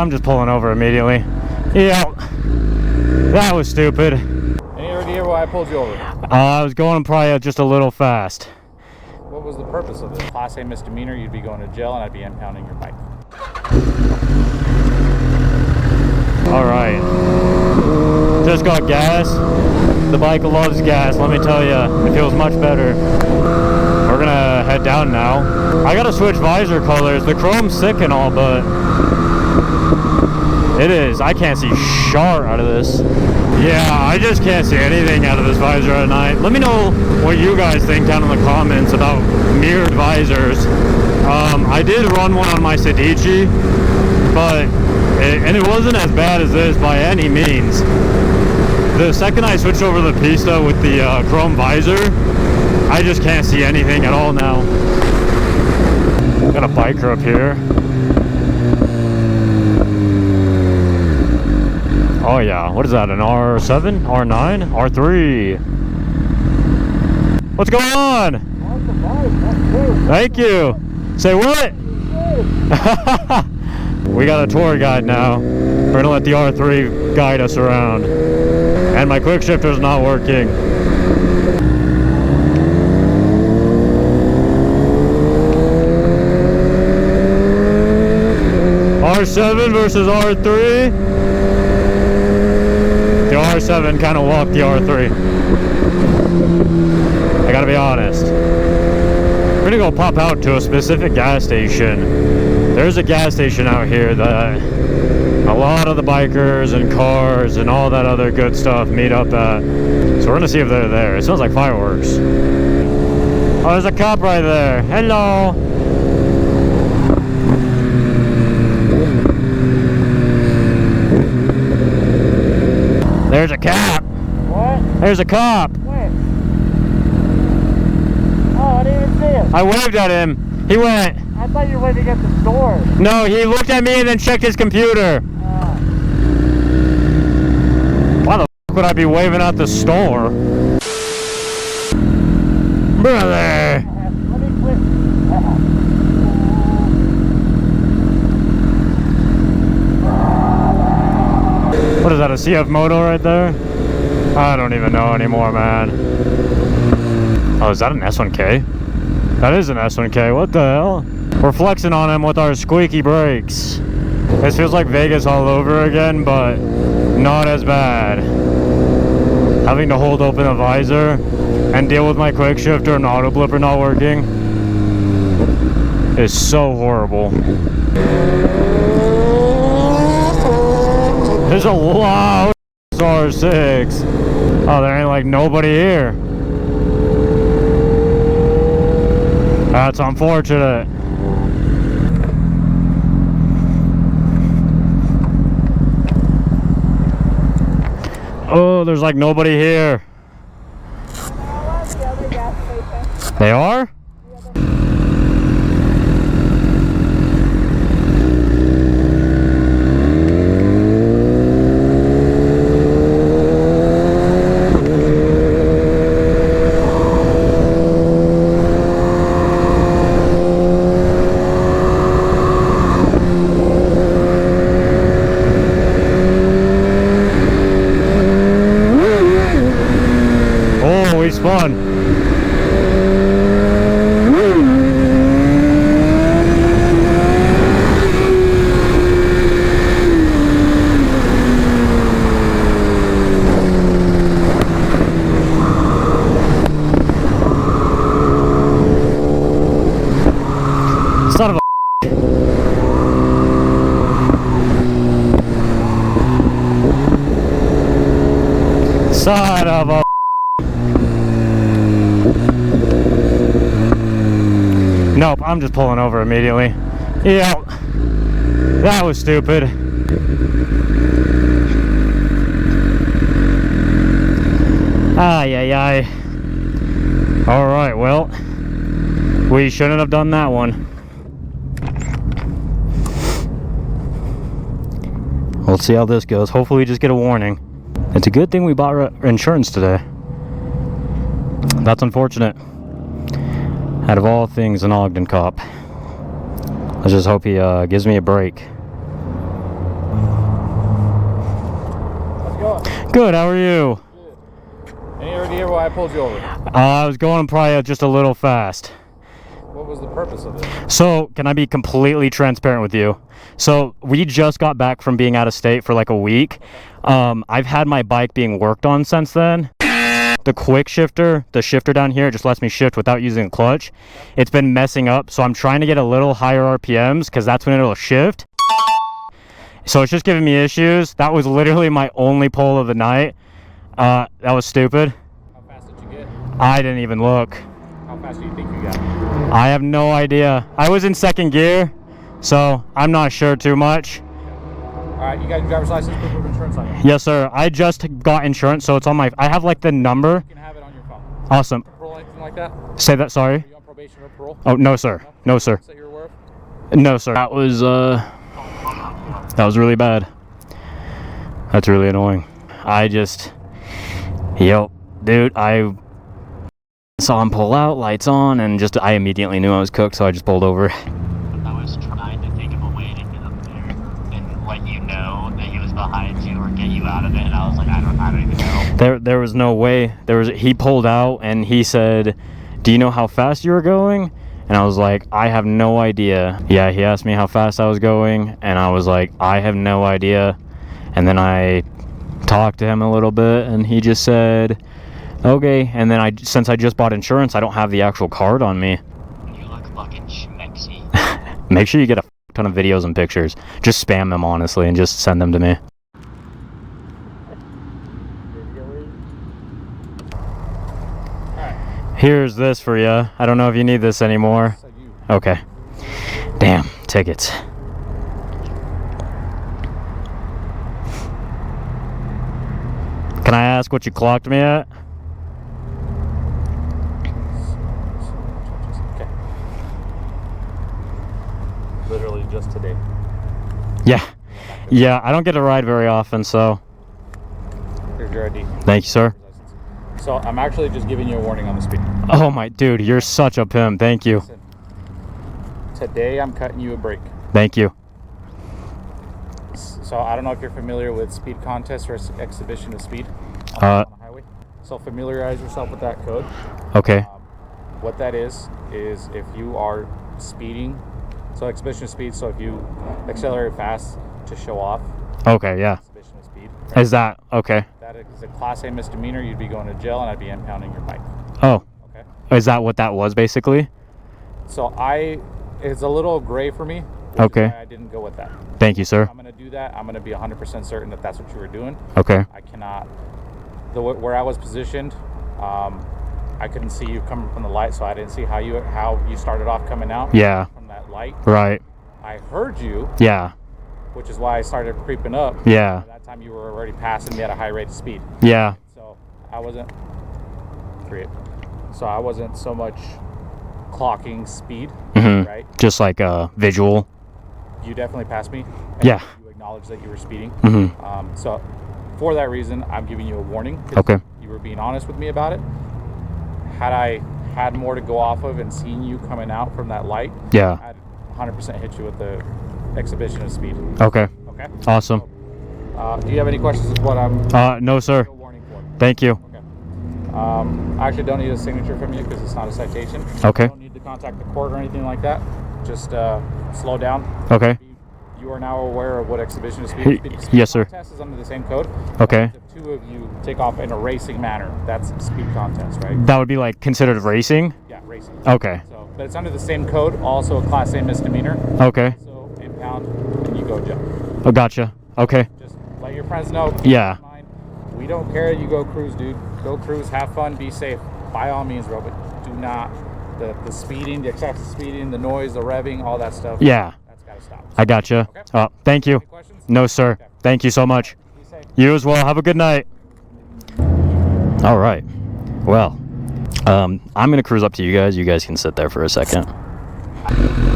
I'm just pulling over immediately. Yeah, that was stupid. Any idea why I pulled you over? I was going probably just a little fast. What was the purpose of this? Class A misdemeanor, you'd be going to jail and I'd be impounding your bike. Alright. Just got gas. The bike loves gas, let me tell you. It feels much better. We're gonna head down now. I gotta switch visor colors. The chrome's sick and all, but it is. I can't see shart out of this. Yeah, I just can't see anything out of this visor at night. Let me know what you guys think down in the comments about mirrored visors. I did run one on my Sedici, but it wasn't as bad as this by any means. The second I switched over the Pista with the chrome visor, I just can't see anything at all now. Got a biker up here. Oh yeah, what is that, an R7? R9? R3? What's going on? Thank you. Say what? We got a tour guide now. We're gonna let the R3 guide us around. And my quick shifter's not working. R7 versus R3. The R7 kind of walked the R3. I gotta be honest. We're gonna go pop out to a specific gas station. There's a gas station out here that a lot of the bikers and cars and all that other good stuff meet up at. So we're gonna see if they're there. It smells like fireworks. Oh, there's a cop right there. Hello. There's a cop. What? There's a cop. Where? Oh, I didn't even see him. I waved at him. He went. I thought you were waving at the store. No, he looked at me and then checked his computer. Why the f would I be waving at the store? Brother! Let me quit. What is that, a CF Moto right there? I don't even know anymore, man. Oh, is that an S1K? That is an S1K, what the hell? We're flexing on him with our squeaky brakes. This feels like Vegas all over again, but not as bad. Having to hold open a visor and deal with my quick shifter and auto blipper not working is so horrible. There's a loud R6. Oh, there ain't like nobody here. That's unfortunate. Oh, there's like nobody here. They are? Fun. Son of a son of a Nope, I'm just pulling over immediately. Yeah, that was stupid. Ay, ay, ay. Alright, well, we shouldn't have done that one. Let's see how this goes. Hopefully we just get a warning. It's a good thing we bought insurance today. That's unfortunate. Out of all things, an Ogden cop. Let's just hope he gives me a break. Good, how are you? Good. Any idea why I pulled you over? I was going probably just a little fast. What was the purpose of this? So, can I be completely transparent with you? So, we just got back from being out of state for like a week. I've had my bike being worked on since then. The quick shifter, the shifter down here, just lets me shift without using a clutch. It's been messing up, so I'm trying to get a little higher RPMs because that's when it'll shift. So it's just giving me issues. That was literally my only pull of the night. That was stupid. How fast did you get? I didn't even look. How fast do you think you got? I have no idea. I was in second gear, so I'm not sure too much. All right, you got your driver's license, proof of insurance on you? Yes, sir. I just got insurance, so it's on my... I have like the number. You can have it on your phone. Awesome. Parole, anything like that? Say that, sorry. Are you on probation or parole? Oh, no, sir. No, sir. That you're aware of? No, sir. That was really bad. That's really annoying. Yo, dude, I saw him pull out, lights on, and I immediately knew I was cooked, so I just pulled over. I was trying to think of a way to get up there and let you know that he was behind you or get you out of it, and I was like, I don't even know. There was no way. He pulled out and he said, "Do you know how fast you were going?" And I was like, "I have no idea." Yeah, he asked me how fast I was going, and I was like, "I have no idea." And then I talked to him a little bit, and he just said, "Okay." And then since I just bought insurance, I don't have the actual card on me. You look fucking schmexy. Make sure you get a ton of videos and pictures. Just spam them, honestly, and just send them to me. Here's this for you. I don't know if you need this anymore. Okay. Damn, tickets. Can I ask what you clocked me at? Okay. Literally just today. Yeah, I don't get to ride very often, so. Here's your ID. Thank you, sir. So I'm actually just giving you a warning on the speed. Oh my dude, you're such a pimp. Thank you. Listen, today I'm cutting you a break. Thank you. So I don't know if you're familiar with speed contests or exhibition of speed on the highway. So familiarize yourself with that code. Okay. What that is if you are speeding, so exhibition of speed, so if you accelerate fast to show off. Okay, yeah. Exhibition of speed. Is that okay? That is a class A misdemeanor. You'd be going to jail, and I'd be impounding your bike. Oh. Okay. Is that what that was basically? So it's a little gray for me. Okay. Why I didn't go with that. Thank you, sir. I'm going to do that. I'm going to be 100% certain that that's what you were doing. Okay. I cannot. Where I was positioned, I couldn't see you coming from the light, so I didn't see how you started off coming out. Yeah. From that light. Right. I heard you. Yeah. Which is why I started creeping up. Yeah. By that time, you were already passing me at a high rate of speed. Yeah. So I wasn't. So I wasn't so much clocking speed. Mm-hmm. Right. Just like a visual. You definitely passed me. Yeah. You acknowledged that you were speeding. Mm-hmm. So for that reason, I'm giving you a warning. Okay. You were being honest with me about it. Had I had more to go off of and seen you coming out from that light, yeah, I'd 100% hit you with the exhibition of speed. Okay. Okay. Awesome. So, do you have any questions with what I'm no, sir. warning for? Thank you. Okay. I actually don't need a signature from you because it's not a citation. Okay. You don't need to contact the court or anything like that. Just slow down. Okay. You are now aware of what exhibition of speed. Yes, sir. Contest is under the same code. Okay. If two of you take off in a racing manner, that's speed contest, right? That would be like considered racing? Yeah, racing. Okay. So, but it's under the same code, also a class A misdemeanor. Okay. So impound and you go jail. Oh, gotcha. Okay. Just let your friends know. Yeah. We don't care. You go cruise, dude. Go cruise, have fun, be safe. By all means, bro, but do not the speeding, the excessive speeding, the noise, the revving, all that stuff. Yeah. That's gotta stop. I gotcha. Okay. Thank you. Any questions? No, sir. Okay. Thank you so much. Be safe. You as well. Have a good night. All right. Well, I'm gonna cruise up to you guys. You guys can sit there for a second.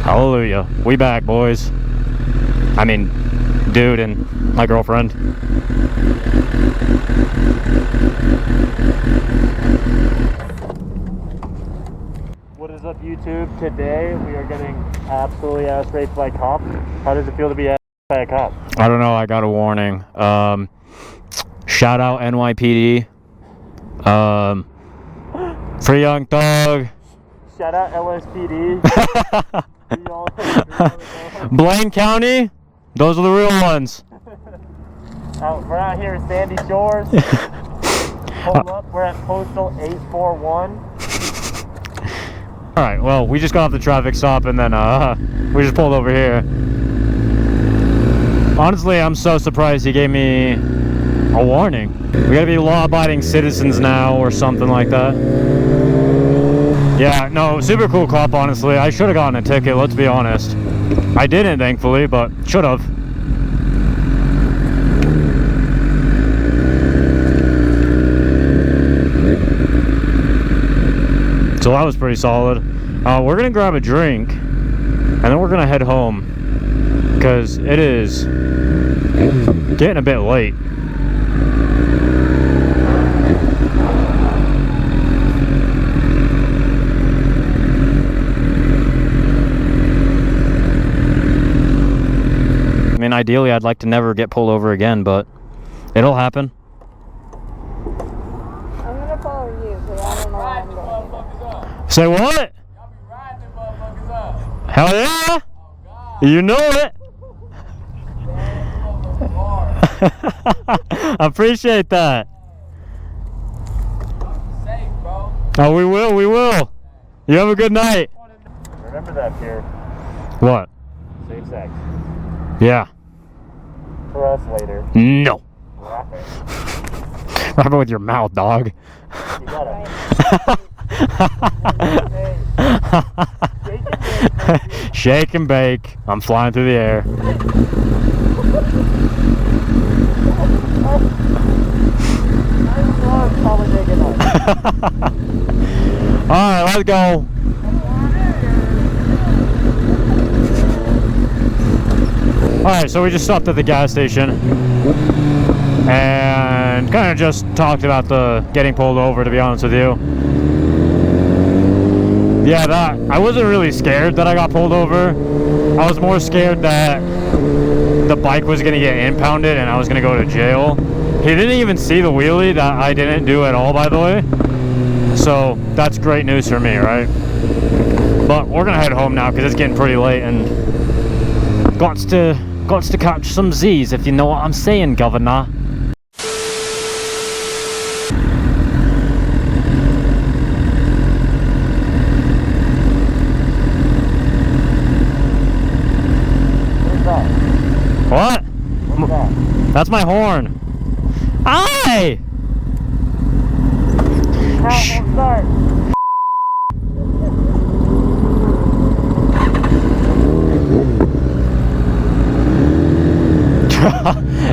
Hallelujah. We back, boys. I mean, dude and my girlfriend. What is up, YouTube? Today we are getting absolutely ass raped by cops. How does it feel to be ass by a cop? I don't know. I got a warning. Shout out NYPD. Free Young Thug. Shout out LSPD. Blaine County. Those are the real ones. We're out here at Sandy Shores. Hold up, we're at Postal 841. Alright, well, we just got off the traffic stop and then we just pulled over here. Honestly, I'm so surprised he gave me a warning. We gotta be law-abiding citizens now or something like that. Yeah, no, super cool cop, honestly. I should have gotten a ticket, let's be honest. I didn't, thankfully, but should have. So that was pretty solid. We're gonna grab a drink and then we're gonna head home because it is getting a bit late. I mean, ideally I'd like to never get pulled over again, but it'll happen. I'm gonna follow you because I don't know where I'm going. Say what? Hell yeah! You know it! I appreciate that. Oh, we will, we will. You have a good night. Remember that, Pierre. What? Safe sex. Yeah. For us later. No. Wrap it. Wrap it with your mouth, dog. You gotta. Shake and bake. I'm flying through the air. Alright, let's go. Alright, so we just stopped at the gas station and kind of just talked about the getting pulled over, to be honest with you. Yeah, I wasn't really scared that I got pulled over. I was more scared that the bike was going to get impounded and I was going to go to jail. He didn't even see the wheelie that I didn't do at all, by the way. So that's great news for me, right? But we're going to head home now because it's getting pretty late and got to catch some Z's, if you know what I'm saying, governor. What? What's that? That's my horn. Aye! Count will start.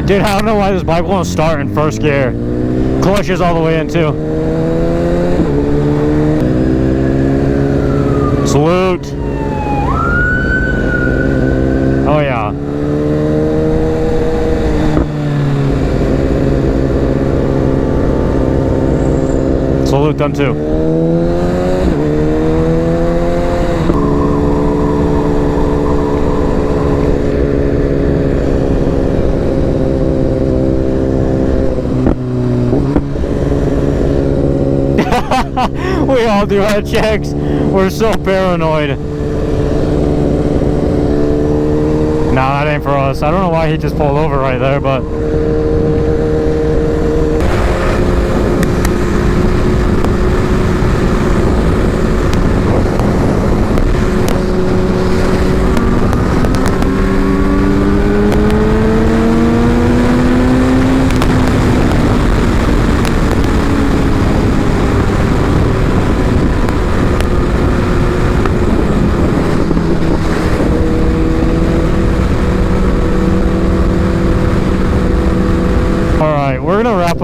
Dude, I don't know why this bike won't start in first gear. Clutch is all the way in too. Salute. Oh yeah. Salute them too. We all do head checks. We're so paranoid. Nah, that ain't for us. I don't know why he just pulled over right there, but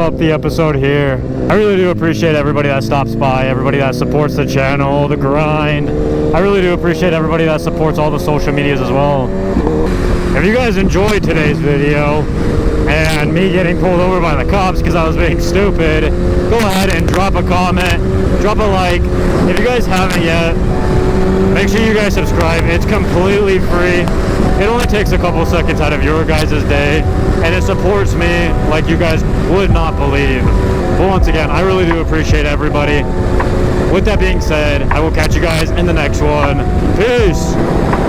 up the episode here. I really do appreciate everybody that stops by, everybody that supports the channel, the grind. I really do appreciate everybody that supports all the social medias as well. If you guys enjoyed today's video and me getting pulled over by the cops because I was being stupid, go ahead and drop a comment, drop a like. If you guys haven't yet, make sure you guys subscribe. It's completely free. It only takes a couple seconds out of your guys' day, and guys supports me like you guys would not believe. But once again, I really do appreciate everybody. With that being said, I will catch you guys in the next one. Peace!